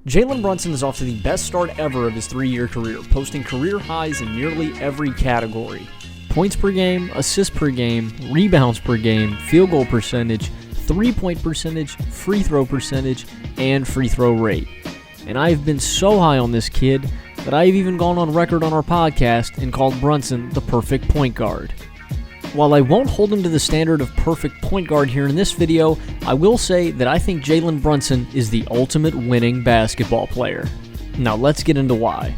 Jalen Brunson is off to the best start ever of his 3-year career, posting career highs in nearly every category. Points per game, assists per game, rebounds per game, field goal percentage, three-point percentage, free throw percentage, and free throw rate. And I've been so high on this kid that I've even gone on record on our podcast and called Brunson the perfect point guard. While I won't hold him to the standard of perfect point guard here in this video, I will say that I think Jalen Brunson is the ultimate winning basketball player. Now let's get into why.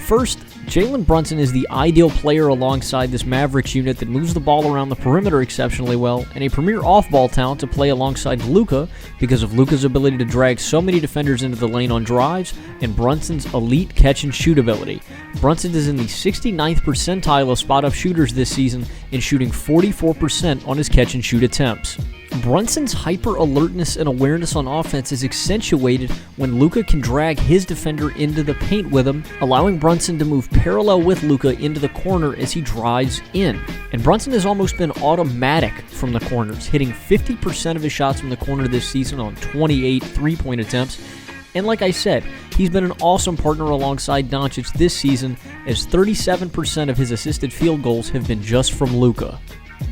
First, Jalen Brunson is the ideal player alongside this Mavericks unit that moves the ball around the perimeter exceptionally well, and a premier off-ball talent to play alongside Luka because of Luka's ability to drag so many defenders into the lane on drives, and Brunson's elite catch-and-shoot ability. Brunson is in the 69th percentile of spot-up shooters this season and shooting 44% on his catch-and-shoot attempts. Brunson's hyper-alertness and awareness on offense is accentuated when Luka can drag his defender into the paint with him, allowing Brunson to move parallel with Luka into the corner as he drives in. And Brunson has almost been automatic from the corners, hitting 50% of his shots from the corner this season on 28 three-point attempts. And like I said, he's been an awesome partner alongside Doncic this season, as 37% of his assisted field goals have been just from Luka.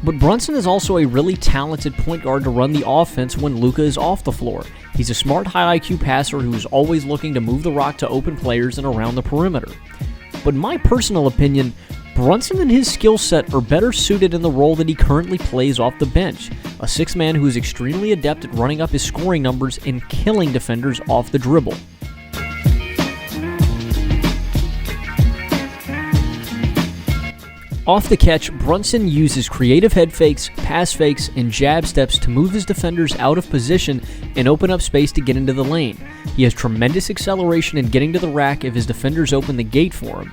But Brunson is also a really talented point guard to run the offense when Luka is off the floor. He's a smart, high IQ passer who is always looking to move the rock to open players and around the perimeter. But in my personal opinion, Brunson and his skill set are better suited in the role that he currently plays off the bench, a sixth man who is extremely adept at running up his scoring numbers and killing defenders off the dribble. Off the catch, Brunson uses creative head fakes, pass fakes, and jab steps to move his defenders out of position and open up space to get into the lane. He has tremendous acceleration in getting to the rack if his defenders open the gate for him.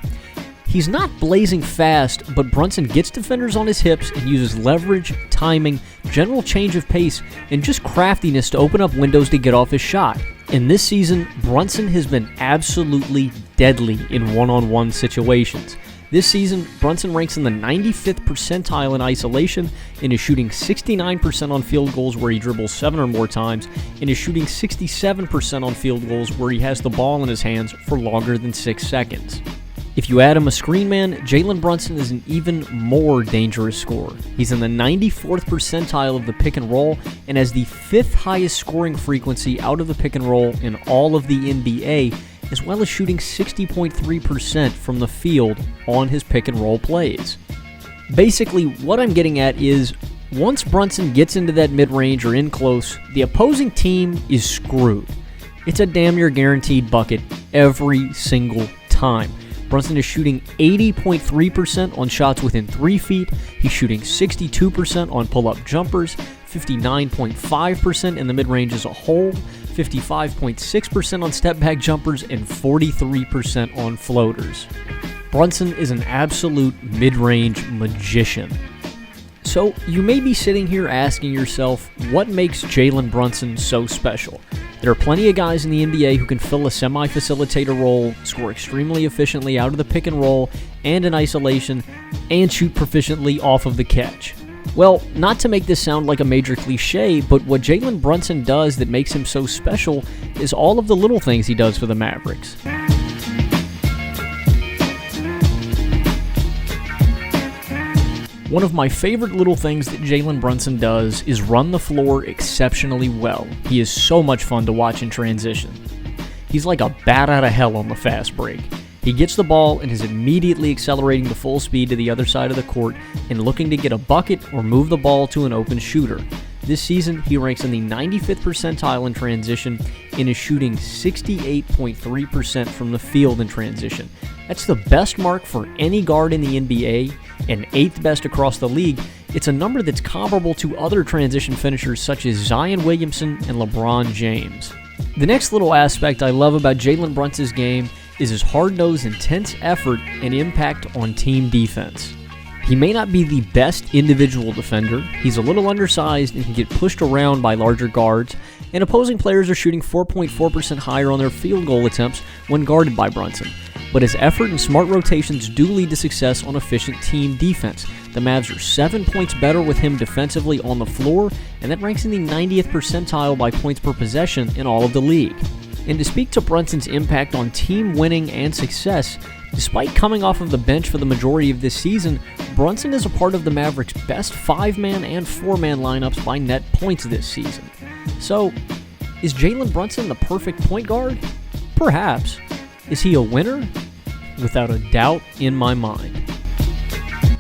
He's not blazing fast, but Brunson gets defenders on his hips and uses leverage, timing, general change of pace, and just craftiness to open up windows to get off his shot. In this season, Brunson has been absolutely deadly in one-on-one situations. This season, Brunson ranks in the 95th percentile in isolation and is shooting 69% on field goals where he dribbles 7 or more times, and is shooting 67% on field goals where he has the ball in his hands for longer than 6 seconds. If you add him a screen man, Jalen Brunson is an even more dangerous scorer. He's in the 94th percentile of the pick and roll and has the 5th highest scoring frequency out of the pick and roll in all of the NBA, as well as shooting 60.3% from the field on his pick and roll plays. Basically, what I'm getting at is, once Brunson gets into that mid-range or in close, the opposing team is screwed. It's a damn near guaranteed bucket every single time. Brunson is shooting 80.3% on shots within 3 feet. He's shooting 62% on pull-up jumpers, 59.5% in the mid-range as a whole, 55.6% on step-back jumpers, and 43% on floaters. Brunson is an absolute mid-range magician. So you may be sitting here asking yourself, what makes Jalen Brunson so special? There are plenty of guys in the NBA who can fill a semi-facilitator role, score extremely efficiently out of the pick and roll and in isolation, and shoot proficiently off of the catch. Well, not to make this sound like a major cliche, but what Jalen Brunson does that makes him so special is all of the little things he does for the Mavericks. One of my favorite little things that Jalen Brunson does is run the floor exceptionally well. He is so much fun to watch in transition. He's like a bat out of hell on the fast break. He gets the ball and is immediately accelerating to full speed to the other side of the court and looking to get a bucket or move the ball to an open shooter. This season, he ranks in the 95th percentile in transition and is shooting 68.3% from the field in transition. That's the best mark for any guard in the NBA and 8th best across the league. It's a number that's comparable to other transition finishers such as Zion Williamson and LeBron James. The next little aspect I love about Jalen Brunson's game is his hard-nosed, intense effort and impact on team defense. He may not be the best individual defender, he's a little undersized and can get pushed around by larger guards, and opposing players are shooting 4.4% higher on their field goal attempts when guarded by Brunson. but his effort and smart rotations do lead to success on efficient team defense. The Mavs are 7 points better with him defensively on the floor, and that ranks in the 90th percentile by points per possession in all of the league. And to speak to Brunson's impact on team winning and success, despite coming off of the bench for the majority of this season, Brunson is a part of the Mavericks' best 5-man and 4-man lineups by net points this season. So, is Jalen Brunson the perfect point guard? Perhaps. Is he a winner? Without a doubt in my mind.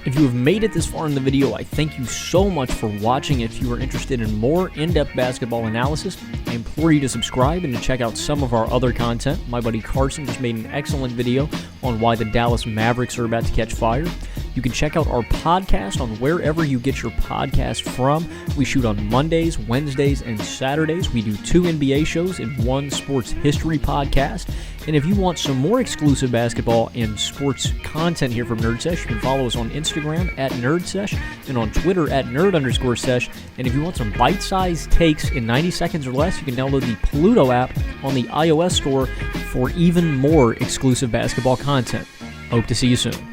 If you have made it this far in the video, I thank you so much for watching. If you are interested in more in-depth basketball analysis, I implore you to subscribe and to check out some of our other content. My buddy Carson just made an excellent video on why the Dallas Mavericks are about to catch fire. You can check out our podcast on wherever you get your podcast from. We shoot on Mondays, Wednesdays, and Saturdays. We do 2 NBA shows and 1 sports history podcast. And if you want some more exclusive basketball and sports content here from Nerd Sesh, you can follow us on Instagram at Nerd Sesh and on Twitter at Nerd_Sesh. And if you want some bite-sized takes in 90 seconds or less, you can download the Pluto app on the iOS store for even more exclusive basketball content. Hope to see you soon.